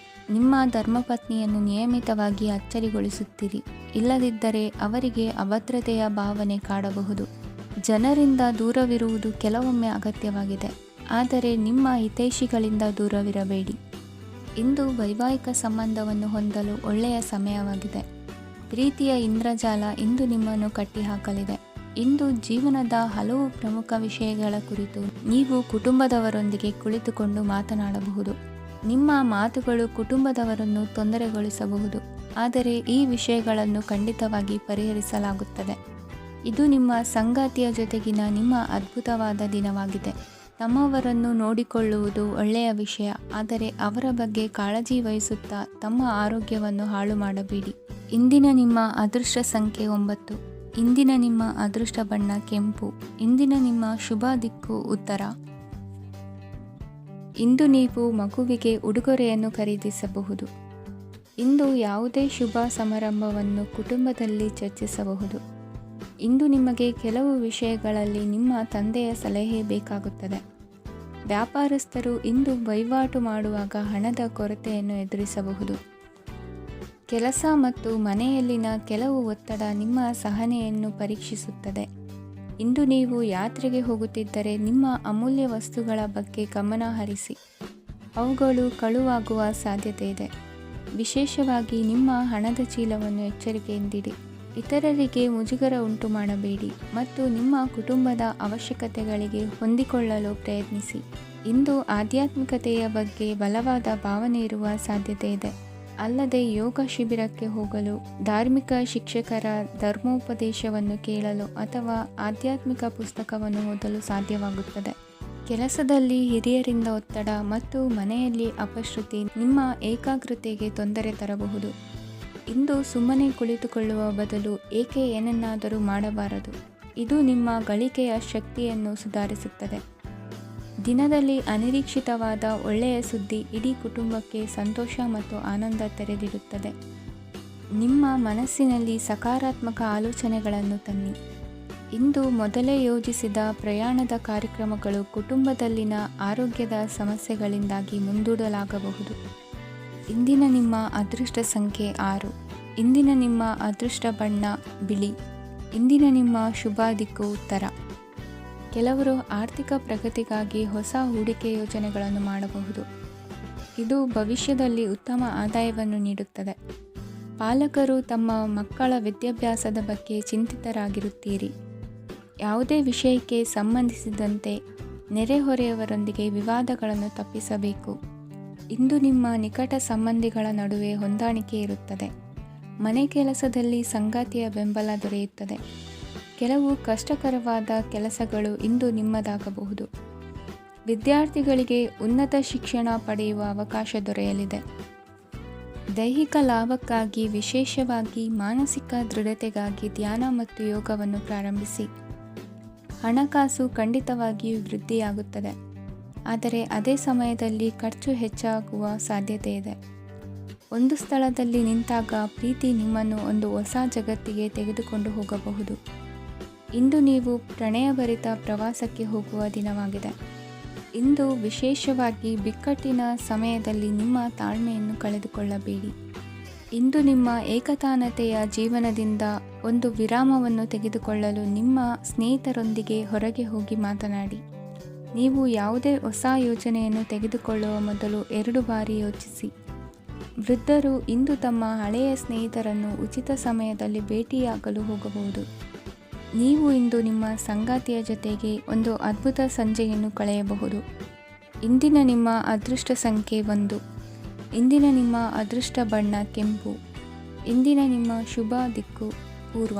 ನಿಮ್ಮ ಧರ್ಮಪತ್ನಿಯನ್ನು ನಿಯಮಿತವಾಗಿ ಅಚ್ಚರಿಗೊಳಿಸುತ್ತೀರಿ, ಇಲ್ಲದಿದ್ದರೆ ಅವರಿಗೆ ಅಭದ್ರತೆಯ ಭಾವನೆ ಕಾಡಬಹುದು. ಜನರಿಂದ ದೂರವಿರುವುದು ಕೆಲವೊಮ್ಮೆ ಅಗತ್ಯವಾಗಿದೆ, ಆದರೆ ನಿಮ್ಮ ಹಿತೈಷಿಗಳಿಂದ ದೂರವಿರಬೇಡಿ. ಇಂದು ವೈವಾಹಿಕ ಸಂಬಂಧವನ್ನು ಹೊಂದಲು ಒಳ್ಳೆಯ ಸಮಯವಾಗಿದೆ. ಪ್ರೀತಿಯ ಇಂದ್ರಜಾಲ ಇಂದು ನಿಮ್ಮನ್ನು ಕಟ್ಟಿಹಾಕಲಿದೆ. ಇಂದು ಜೀವನದ ಹಲವು ಪ್ರಮುಖ ವಿಷಯಗಳ ಕುರಿತು ನೀವು ಕುಟುಂಬದವರೊಂದಿಗೆ ಕುಳಿತುಕೊಂಡು ಮಾತನಾಡಬಹುದು. ನಿಮ್ಮ ಮಾತುಗಳು ಕುಟುಂಬದವರನ್ನು ತೊಂದರೆಗೊಳಿಸಬಹುದು, ಆದರೆ ಈ ವಿಷಯಗಳನ್ನು ಖಂಡಿತವಾಗಿ ಪರಿಹರಿಸಲಾಗುತ್ತದೆ. ಇದು ನಿಮ್ಮ ಸಂಗಾತಿಯ ಜೊತೆಗಿನ ನಿಮ್ಮ ಅದ್ಭುತವಾದ ದಿನವಾಗಿದೆ. ತಮ್ಮವರನ್ನು ನೋಡಿಕೊಳ್ಳುವುದು ಒಳ್ಳೆಯ ವಿಷಯ, ಆದರೆ ಅವರ ಬಗ್ಗೆ ಕಾಳಜಿ ವಹಿಸುತ್ತಾ ತಮ್ಮ ಆರೋಗ್ಯವನ್ನು ಹಾಳು ಮಾಡಬೇಡಿ. ಇಂದಿನ ನಿಮ್ಮ ಅದೃಷ್ಟ ಸಂಖ್ಯೆ 9. ಇಂದಿನ ನಿಮ್ಮ ಅದೃಷ್ಟ ಬಣ್ಣ ಕೆಂಪು. ಇಂದಿನ ನಿಮ್ಮ ಶುಭ ದಿಕ್ಕು ಉತ್ತರ. ಇಂದು ನೀವು ಮಗುವಿಗೆ ಉಡುಗೊರೆಯನ್ನು ಖರೀದಿಸಬಹುದು. ಇಂದು ಯಾವುದೇ ಶುಭ ಸಮಾರಂಭವನ್ನು ಕುಟುಂಬದಲ್ಲಿ ಚರ್ಚಿಸಬಹುದು. ಇಂದು ನಿಮಗೆ ಕೆಲವು ವಿಷಯಗಳಲ್ಲಿ ನಿಮ್ಮ ತಂದೆಯ ಸಲಹೆ ಬೇಕಾಗುತ್ತದೆ. ವ್ಯಾಪಾರಸ್ಥರು ಇಂದು ವಹಿವಾಟು ಮಾಡುವಾಗ ಹಣದ ಕೊರತೆಯನ್ನು ಎದುರಿಸಬಹುದು. ಕೆಲಸ ಮತ್ತು ಮನೆಯಲ್ಲಿನ ಕೆಲವು ಒತ್ತಡ ನಿಮ್ಮ ಸಹನೆಯನ್ನು ಪರೀಕ್ಷಿಸುತ್ತದೆ. ಇಂದು ನೀವು ಯಾತ್ರೆಗೆ ಹೋಗುತ್ತಿದ್ದರೆ ನಿಮ್ಮ ಅಮೂಲ್ಯ ವಸ್ತುಗಳ ಬಗ್ಗೆ ಗಮನ ಹರಿಸಿ. ಅವುಗಳು ಕಳುವಾಗುವ ಸಾಧ್ಯತೆ ಇದೆ. ವಿಶೇಷವಾಗಿ ನಿಮ್ಮ ಹಣದ ಚೀಲವನ್ನು ಎಚ್ಚರಿಕೆಯಿಂದಿಡಿ. ಇತರರಿಗೆ ಮುಜುಗರ ಉಂಟು ಮಾಡಬೇಡಿ ಮತ್ತು ನಿಮ್ಮ ಕುಟುಂಬದ ಅವಶ್ಯಕತೆಗಳಿಗೆ ಹೊಂದಿಕೊಳ್ಳಲು ಪ್ರಯತ್ನಿಸಿ. ಇಂದು ಆಧ್ಯಾತ್ಮಿಕತೆಯ ಬಗ್ಗೆ ಬಲವಾದ ಭಾವನೆ ಇರುವ ಸಾಧ್ಯತೆ ಇದೆ. ಅಲ್ಲದೆ ಯೋಗ ಶಿಬಿರಕ್ಕೆ ಹೋಗಲು, ಧಾರ್ಮಿಕ ಶಿಕ್ಷಕರ ಧರ್ಮೋಪದೇಶವನ್ನು ಕೇಳಲು ಅಥವಾ ಆಧ್ಯಾತ್ಮಿಕ ಪುಸ್ತಕವನ್ನು ಓದಲು ಸಾಧ್ಯವಾಗುತ್ತದೆ. ಕೆಲಸದಲ್ಲಿ ಹಿರಿಯರಿಂದ ಒತ್ತಡ ಮತ್ತು ಮನೆಯಲ್ಲಿ ಅಪಶ್ರುತಿ ನಿಮ್ಮ ಏಕಾಗ್ರತೆಗೆ ತೊಂದರೆ ತರಬಹುದು. ಇಂದು ಸುಮ್ಮನೆ ಕುಳಿತುಕೊಳ್ಳುವ ಬದಲು ಏಕೆ ಏನನ್ನಾದರೂ ಮಾಡಬಾರದು. ಇದು ನಿಮ್ಮ ಗಳಿಕೆಯ ಶಕ್ತಿಯನ್ನು ಸುಧಾರಿಸುತ್ತದೆ. ದಿನದಲ್ಲಿ ಅನಿರೀಕ್ಷಿತವಾದ ಒಳ್ಳೆಯ ಸುದ್ದಿ ಇಡೀ ಕುಟುಂಬಕ್ಕೆ ಸಂತೋಷ ಮತ್ತು ಆನಂದ ತೆರೆದಿಡುತ್ತದೆ. ನಿಮ್ಮ ಮನಸ್ಸಿನಲ್ಲಿ ಸಕಾರಾತ್ಮಕ ಆಲೋಚನೆಗಳನ್ನು ತನ್ನಿ. ಇಂದು ಮೊದಲೇ ಯೋಜಿಸಿದ ಪ್ರಯಾಣದ ಕಾರ್ಯಕ್ರಮಗಳು ಕುಟುಂಬದಲ್ಲಿನ ಆರೋಗ್ಯದ ಸಮಸ್ಯೆಗಳಿಂದಾಗಿ ಮುಂದೂಡಲಾಗಬಹುದು. ಇಂದಿನ ನಿಮ್ಮ ಅದೃಷ್ಟ ಸಂಖ್ಯೆ 6. ಇಂದಿನ ನಿಮ್ಮ ಅದೃಷ್ಟ ಬಣ್ಣ ಬಿಳಿ. ಇಂದಿನ ನಿಮ್ಮ ಶುಭ ದಿಕ್ಕು ಉತ್ತರ. ಕೆಲವರು ಆರ್ಥಿಕ ಪ್ರಗತಿಗಾಗಿ ಹೊಸ ಹೂಡಿಕೆ ಯೋಜನೆಗಳನ್ನು ಮಾಡಬಹುದು. ಇದು ಭವಿಷ್ಯದಲ್ಲಿ ಉತ್ತಮ ಆದಾಯವನ್ನು ನೀಡುತ್ತದೆ. ಪಾಲಕರು ತಮ್ಮ ಮಕ್ಕಳ ವಿದ್ಯಾಭ್ಯಾಸದ ಬಗ್ಗೆ ಚಿಂತಿತರಾಗಿರುತ್ತೀರಿ. ಯಾವುದೇ ವಿಷಯಕ್ಕೆ ಸಂಬಂಧಿಸಿದಂತೆ ನೆರೆಹೊರೆಯವರೊಂದಿಗೆ ವಿವಾದಗಳನ್ನು ತಪ್ಪಿಸಬೇಕು. ಇಂದು ನಿಮ್ಮ ನಿಕಟ ಸಂಬಂಧಿಗಳ ನಡುವೆ ಹೊಂದಾಣಿಕೆ ಇರುತ್ತದೆ. ಮನೆ ಕೆಲಸದಲ್ಲಿ ಸಂಗಾತಿಯ ಬೆಂಬಲ ದೊರೆಯುತ್ತದೆ. ಕೆಲವು ಕಷ್ಟಕರವಾದ ಕೆಲಸಗಳು ಇಂದು ನಿಮ್ಮದಾಗಬಹುದು. ವಿದ್ಯಾರ್ಥಿಗಳಿಗೆ ಉನ್ನತ ಶಿಕ್ಷಣ ಪಡೆಯುವ ಅವಕಾಶ ದೊರೆಯಲಿದೆ. ದೈಹಿಕ ಲಾಭಕ್ಕಾಗಿ, ವಿಶೇಷವಾಗಿ ಮಾನಸಿಕ ದೃಢತೆಗಾಗಿ ಧ್ಯಾನ ಮತ್ತು ಯೋಗವನ್ನು ಪ್ರಾರಂಭಿಸಿ. ಹಣಕಾಸು ಖಂಡಿತವಾಗಿಯೂ ವೃದ್ಧಿಯಾಗುತ್ತದೆ, ಆದರೆ ಅದೇ ಸಮಯದಲ್ಲಿ ಖರ್ಚು ಹೆಚ್ಚಾಗುವ ಸಾಧ್ಯತೆ ಇದೆ. ಒಂದು ಸ್ಥಳದಲ್ಲಿ ನಿಂತಾಗ ಪ್ರೀತಿ ನಿಮ್ಮನ್ನು ಒಂದು ಹೊಸ ಜಗತ್ತಿಗೆ ತೆಗೆದುಕೊಂಡು ಹೋಗಬಹುದು. ಇಂದು ನೀವು ಪ್ರಣಯಭರಿತ ಪ್ರವಾಸಕ್ಕೆ ಹೋಗುವ ದಿನವಾಗಿದೆ. ಇಂದು ವಿಶೇಷವಾಗಿ ಬಿಕ್ಕಟ್ಟಿನ ಸಮಯದಲ್ಲಿ ನಿಮ್ಮ ತಾಳ್ಮೆಯನ್ನು ಕಳೆದುಕೊಳ್ಳಬೇಡಿ. ಇಂದು ನಿಮ್ಮ ಏಕತಾನತೆಯ ಜೀವನದಿಂದ ಒಂದು ವಿರಾಮವನ್ನು ತೆಗೆದುಕೊಳ್ಳಲು ನಿಮ್ಮ ಸ್ನೇಹಿತರೊಂದಿಗೆ ಹೊರಗೆ ಹೋಗಿ ಮಾತನಾಡಿ. ನೀವು ಯಾವುದೇ ಹೊಸ ಯೋಜನೆಯನ್ನು ತೆಗೆದುಕೊಳ್ಳುವ ಮೊದಲು 2 ಬಾರಿ ಯೋಚಿಸಿ. ವೃದ್ಧರು ಇಂದು ತಮ್ಮ ಹಳೆಯ ಸ್ನೇಹಿತರನ್ನು ಉಚಿತ ಸಮಯದಲ್ಲಿ ಭೇಟಿಯಾಗಲು ಹೋಗಬಹುದು. ನೀವು ಇಂದು ನಿಮ್ಮ ಸಂಗಾತಿಯ ಜೊತೆಗೆ ಒಂದು ಅದ್ಭುತ ಸಂಜೆಯನ್ನು ಕಳೆಯಬಹುದು. ಇಂದಿನ ನಿಮ್ಮ ಅದೃಷ್ಟ ಸಂಖ್ಯೆ 1. ಇಂದಿನ ನಿಮ್ಮ ಅದೃಷ್ಟ ಬಣ್ಣ ಕೆಂಪು. ಇಂದಿನ ನಿಮ್ಮ ಶುಭ ದಿಕ್ಕು ಪೂರ್ವ.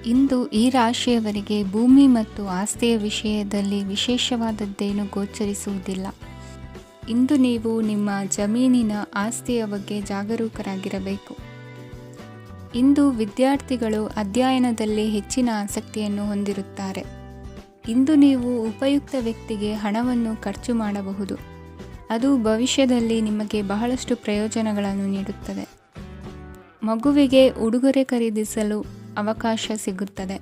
ಇಂದು ಈ ರಾಶಿಯವರಿಗೆ ಭೂಮಿ ಮತ್ತು ಆಸ್ತಿಯ ವಿಷಯದಲ್ಲಿ ವಿಶೇಷವಾದದ್ದೇನು ಗೋಚರಿಸುವುದಿಲ್ಲ. ಇಂದು ನೀವು ನಿಮ್ಮ ಜಮೀನಿನ ಆಸ್ತಿಯ ಬಗ್ಗೆ ಜಾಗರೂಕರಾಗಿರಬೇಕು. ಇಂದು ವಿದ್ಯಾರ್ಥಿಗಳು ಅಧ್ಯಯನದಲ್ಲಿ ಹೆಚ್ಚಿನ ಆಸಕ್ತಿಯನ್ನು ಹೊಂದಿರುತ್ತಾರೆ. ಇಂದು ನೀವು ಉಪಯುಕ್ತ ವ್ಯಕ್ತಿಗೆ ಹಣವನ್ನು ಖರ್ಚು ಮಾಡಬಹುದು. ಅದು ಭವಿಷ್ಯದಲ್ಲಿ ನಿಮಗೆ ಬಹಳಷ್ಟು ಪ್ರಯೋಜನಗಳನ್ನು ನೀಡುತ್ತದೆ. ಮಗುವಿಗೆ ಉಡುಗೊರೆ ಖರೀದಿಸಲು ಅವಕಾಶ ಸಿಗುತ್ತದೆ.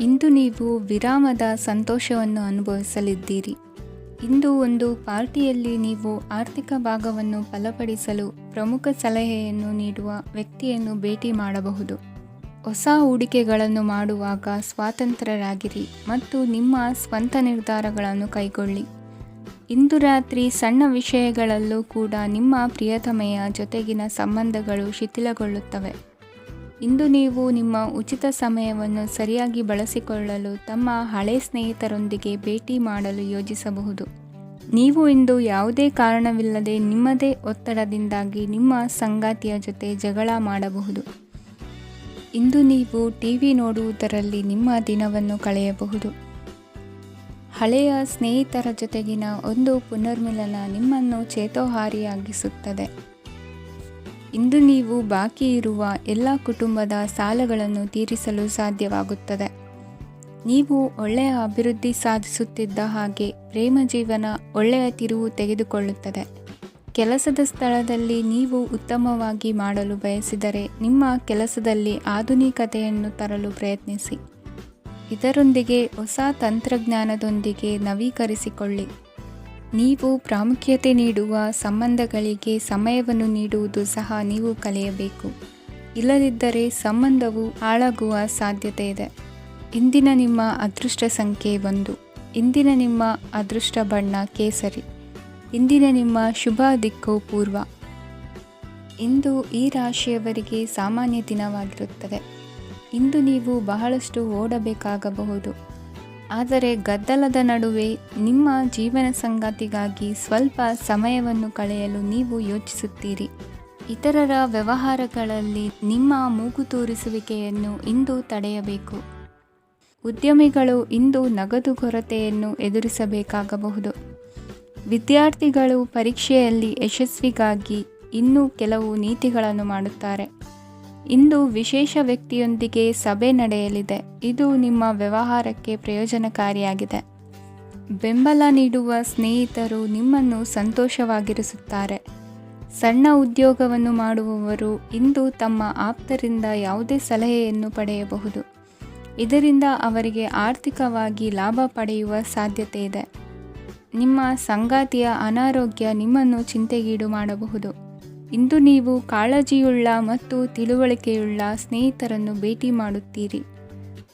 ಇಂದು ನೀವು ವಿರಾಮದ ಸಂತೋಷವನ್ನು ಅನುಭವಿಸಲಿದ್ದೀರಿ. ಇಂದು ಒಂದು ಪಾರ್ಟಿಯಲ್ಲಿ ನೀವು ಆರ್ಥಿಕ ಭಾಗವನ್ನು ಬಲಪಡಿಸಲು ಪ್ರಮುಖ ಸಲಹೆಯನ್ನು ನೀಡುವ ವ್ಯಕ್ತಿಯನ್ನು ಭೇಟಿ ಮಾಡಬಹುದು. ಹೊಸ ಹೂಡಿಕೆಗಳನ್ನು ಮಾಡುವಾಗ ಸ್ವಾತಂತ್ರ್ಯರಾಗಿರಿ ಮತ್ತು ನಿಮ್ಮ ಸ್ವಂತ ನಿರ್ಧಾರಗಳನ್ನು ಕೈಗೊಳ್ಳಿ. ಇಂದು ರಾತ್ರಿ ಸಣ್ಣ ವಿಷಯಗಳಲ್ಲೂ ಕೂಡ ನಿಮ್ಮ ಪ್ರಿಯತಮೆಯ ಜೊತೆಗಿನ ಸಂಬಂಧಗಳು ಶಿಥಿಲಗೊಳ್ಳುತ್ತವೆ. ಇಂದು ನೀವು ನಿಮ್ಮ ಉಚಿತ ಸಮಯವನ್ನು ಸರಿಯಾಗಿ ಬಳಸಿಕೊಳ್ಳಲು ತಮ್ಮ ಹಳೆ ಸ್ನೇಹಿತರೊಂದಿಗೆ ಭೇಟಿ ಮಾಡಲು ಯೋಜಿಸಬಹುದು. ನೀವು ಇಂದು ಯಾವುದೇ ಕಾರಣವಿಲ್ಲದೆ ನಿಮ್ಮದೇ ಒತ್ತಡದಿಂದಾಗಿ ನಿಮ್ಮ ಸಂಗಾತಿಯ ಜೊತೆ ಜಗಳ ಮಾಡಬಹುದು. ಇಂದು ನೀವು ಟಿವಿ ನೋಡುವುದರಲ್ಲಿ ನಿಮ್ಮ ದಿನವನ್ನು ಕಳೆಯಬಹುದು. ಹಳೆಯ ಸ್ನೇಹಿತರ ಜೊತೆಗಿನ ಒಂದು ಪುನರ್ಮಿಲನ ನಿಮ್ಮನ್ನು ಚೇತೋಹಾರಿಯಾಗಿಸುತ್ತದೆ. ಇಂದು ನೀವು ಬಾಕಿ ಇರುವ ಎಲ್ಲ ಕುಟುಂಬದ ಸಾಲಗಳನ್ನು ತೀರಿಸಲು ಸಾಧ್ಯವಾಗುತ್ತದೆ. ನೀವು ಒಳ್ಳೆಯ ಅಭಿವೃದ್ಧಿ ಸಾಧಿಸುತ್ತಿದ್ದ ಹಾಗೆ ಪ್ರೇಮ ಜೀವನ ಒಳ್ಳೆಯ ತಿರುವು ತೆಗೆದುಕೊಳ್ಳುತ್ತದೆ. ಕೆಲಸದ ಸ್ಥಳದಲ್ಲಿ ನೀವು ಉತ್ತಮವಾಗಿ ಮಾಡಲು ಬಯಸಿದರೆ ನಿಮ್ಮ ಕೆಲಸದಲ್ಲಿ ಆಧುನಿಕತೆಯನ್ನು ತರಲು ಪ್ರಯತ್ನಿಸಿ. ಇದರೊಂದಿಗೆ ಹೊಸ ತಂತ್ರಜ್ಞಾನದೊಂದಿಗೆ ನವೀಕರಿಸಿಕೊಳ್ಳಿ. ನೀವು ಪ್ರಾಮುಖ್ಯತೆ ನೀಡುವ ಸಂಬಂಧಗಳಿಗೆ ಸಮಯವನ್ನು ನೀಡುವುದು ಸಹ ನೀವು ಕಲಿಯಬೇಕು. ಇಲ್ಲದಿದ್ದರೆ ಸಂಬಂಧವು ಹಾಳಾಗುವ ಸಾಧ್ಯತೆ ಇದೆ. ಇಂದಿನ ನಿಮ್ಮ ಅದೃಷ್ಟ ಸಂಖ್ಯೆ 1. ಇಂದಿನ ನಿಮ್ಮ ಅದೃಷ್ಟ ಬಣ್ಣ ಕೇಸರಿ. ಇಂದಿನ ನಿಮ್ಮ ಶುಭ ದಿಕ್ಕು ಪೂರ್ವ. ಇಂದು ಈ ರಾಶಿಯವರಿಗೆ ಸಾಮಾನ್ಯ ದಿನವಾಗಿರುತ್ತದೆ. ಇಂದು ನೀವು ಬಹಳಷ್ಟು ಓಡಬೇಕಾಗಬಹುದು. ಆದರೆ ಗದ್ದಲದ ನಡುವೆ ನಿಮ್ಮ ಜೀವನ ಸಂಗಾತಿಗಾಗಿ ಸ್ವಲ್ಪ ಸಮಯವನ್ನು ಕಳೆಯಲು ನೀವು ಯೋಚಿಸುತ್ತೀರಿ. ಇತರರ ವ್ಯವಹಾರಗಳಲ್ಲಿ ನಿಮ್ಮ ಮೂಗು ತೂರಿಸುವಿಕೆಯನ್ನು ಇಂದು ತಡೆಯಬೇಕು. ಉದ್ಯಮಿಗಳು ಇಂದು ನಗದು ಕೊರತೆಯನ್ನು ಎದುರಿಸಬೇಕಾಗಬಹುದು. ವಿದ್ಯಾರ್ಥಿಗಳು ಪರೀಕ್ಷೆಯಲ್ಲಿ ಯಶಸ್ವಿಗಾಗಿ ಇನ್ನೂ ಕೆಲವು ನೀತಿಗಳನ್ನು ಮಾಡುತ್ತಾರೆ. ಇಂದು ವಿಶೇಷ ವ್ಯಕ್ತಿಯೊಂದಿಗೆ ಸಭೆ ನಡೆಯಲಿದೆ. ಇದು ನಿಮ್ಮ ವ್ಯವಹಾರಕ್ಕೆ ಪ್ರಯೋಜನಕಾರಿಯಾಗಿದೆ. ಬೆಂಬಲ ನೀಡುವ ಸ್ನೇಹಿತರು ನಿಮ್ಮನ್ನು ಸಂತೋಷವಾಗಿರಿಸುತ್ತಾರೆ. ಸಣ್ಣ ಉದ್ಯೋಗವನ್ನು ಮಾಡುವವರು ಇಂದು ತಮ್ಮ ಆಪ್ತರಿಂದ ಯಾವುದೇ ಸಲಹೆಯನ್ನು ಪಡೆಯಬಹುದು. ಇದರಿಂದ ಅವರಿಗೆ ಆರ್ಥಿಕವಾಗಿ ಲಾಭ ಪಡೆಯುವ ಸಾಧ್ಯತೆ ಇದೆ. ನಿಮ್ಮ ಸಂಗಾತಿಯ ಅನಾರೋಗ್ಯ ನಿಮ್ಮನ್ನು ಚಿಂತೆಗೀಡು ಮಾಡಬಹುದು. ಇಂದು ನೀವು ಕಾಳಜಿಯುಳ್ಳ ಮತ್ತು ತಿಳುವಳಿಕೆಯುಳ್ಳ ಸ್ನೇಹಿತರನ್ನು ಭೇಟಿ ಮಾಡುತ್ತೀರಿ.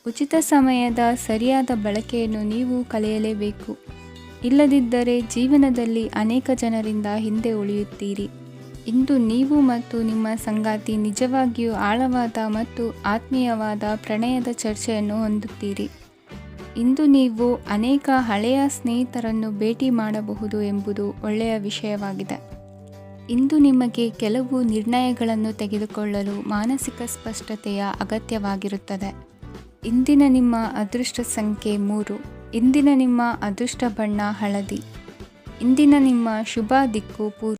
ಉಚಿತ ಸಮಯದ ಸರಿಯಾದ ಬಳಕೆಯನ್ನು ನೀವು ಕಲಿಯಲೇಬೇಕು. ಇಲ್ಲದಿದ್ದರೆ ಜೀವನದಲ್ಲಿ ಅನೇಕ ಜನರಿಂದ ಹಿಂದೆ ಉಳಿಯುತ್ತೀರಿ. ಇಂದು ನೀವು ಮತ್ತು ನಿಮ್ಮ ಸಂಗಾತಿ ನಿಜವಾಗಿಯೂ ಆಳವಾದ ಮತ್ತು ಆತ್ಮೀಯವಾದ ಪ್ರಣಯದ ಚರ್ಚೆಯನ್ನು ಹೊಂದುತ್ತೀರಿ. ಇಂದು ನೀವು ಅನೇಕ ಹಳೆಯ ಸ್ನೇಹಿತರನ್ನು ಭೇಟಿ ಮಾಡಬಹುದು ಎಂಬುದು ಒಳ್ಳೆಯ ವಿಷಯವಾಗಿದೆ. ಇಂದು ನಿಮಗೆ ಕೆಲವು ನಿರ್ಣಯಗಳನ್ನು ತೆಗೆದುಕೊಳ್ಳಲು ಮಾನಸಿಕ ಸ್ಪಷ್ಟತೆಯ ಅಗತ್ಯವಾಗಿರುತ್ತದೆ. ಇಂದಿನ ನಿಮ್ಮ ಅದೃಷ್ಟ ಸಂಖ್ಯೆ 3. ಇಂದಿನ ನಿಮ್ಮ ಅದೃಷ್ಟ ಬಣ್ಣ ಹಳದಿ. ಇಂದಿನ ನಿಮ್ಮ ಶುಭ ದಿಕ್ಕು ಪೂರ್ವ.